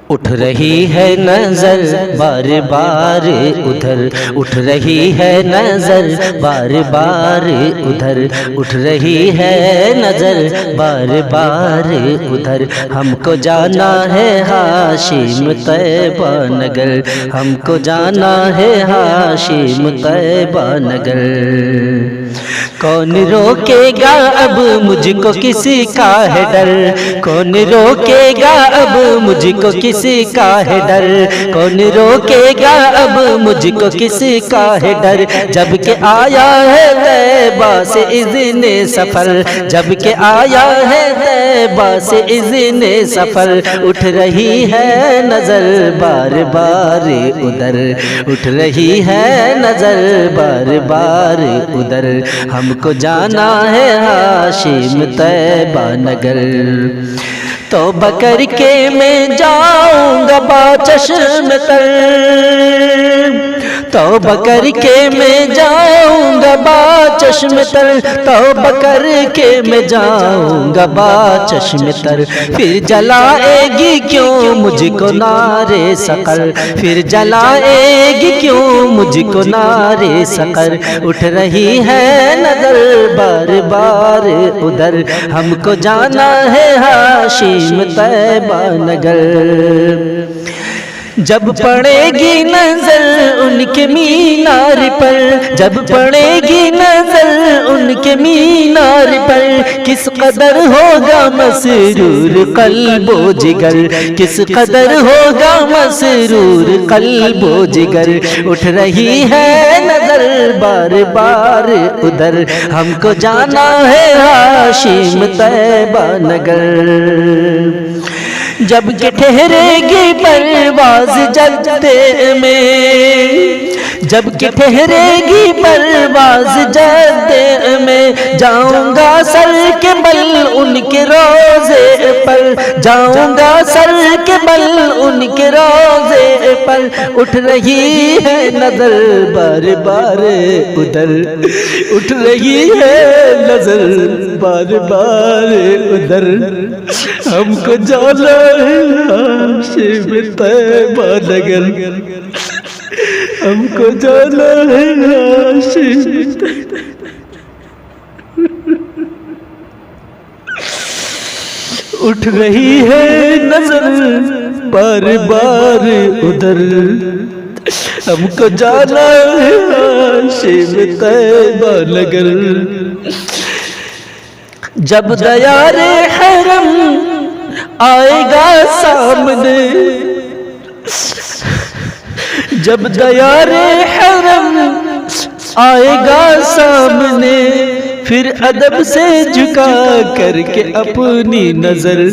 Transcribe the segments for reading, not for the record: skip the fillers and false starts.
اٹھ رہی ہے نظر بار بار ادھر، اٹھ رہی ہے نظر بار بار ادھر، اٹھ رہی ہے نظر بار بار ادھر، ہم کو جانا ہے ہاشم طیبہ نگر، ہم کو جانا ہے ہاشم طیبہ نگر۔ کون روکے گا اب مجھ کو کسی کا ہے ڈر، کون روکے گا اب مجھ کو کسی کا ہے ڈر، کون روکے گا اب مجھ کو کسی کا ہے ڈر، جب کہ آیا ہے طیبہ سے اذن سفر، جب کہ آیا ہے طیبہ سے اذن سفر، اٹھ رہی ہے نظر بار بار ادھر، اٹھ رہی ہے نظر بار بار ادھر، ہم کو جانا ہے ہاشم طیبہ نگر۔ توبہ کر کے میں جاؤں گا با چشم تر، توبہ کر کے میں جاؤں گا با چشم تر، توبہ کر کے میں جاؤں گا با چشم تر، پھر جلائے گی کیوں مجھ کو نار سقر، پھر جلائے گی کیوں مجھ کو نار سقر، اٹھ رہی ہے نظر بار بار ادھر، ہم کو جانا ہے ہاشم طیبہ نگر۔ جب پڑے گی نظر ان کے مینار پر، جب پڑے گی نظر ان کے مینار پر، کس قدر ہوگا مسرور قلب و جگر، کس قدر ہوگا مسرور قلب و جگر، اٹھ رہی ہے نظر بار بار ادھر، ہم کو جانا ہے ہاشم طیبہ نگر۔ جب کہ ٹھہرے گی پرواز جدے میں، جب کہ ٹھہرے گی پرواز جدے میں، جاؤں گا سر کے بل ان کے روضے پر، جاؤں گا سر کے بل ان کے روضے پر، اٹھ رہی ہے نظر بار بار ادھر، اٹھ رہی ہے نظر بار بار ادھر، ہم کو جانا ہے ہاشم طیبہ نگر، ہم کو جانا ہے ہاشم طیبہ۔ اٹھ رہی ہے نظر بار بار ادھر، ہم کو جانا ہے ہاشم طیبہ نگر۔ جب دیار حرم آئے گا سامنے، جب دیار حرم آئے گا سامنے، پھر ادب سے جھکا کر کے اپنی نظر،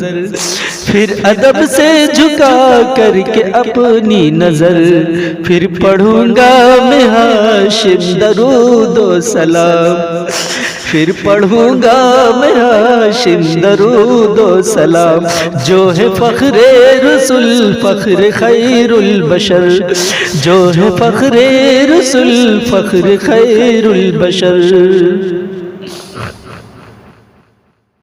پھر ادب سے جھکا کر کے اپنی نظر، پھر پڑھوں گا میں ہاشم درود و سلام، پھر پڑھوں گا میں ہاشم درود و سلام، جو ہے فخر رسول فخر خیر البشر، جو ہے فخر رسول فخر خیر البشر۔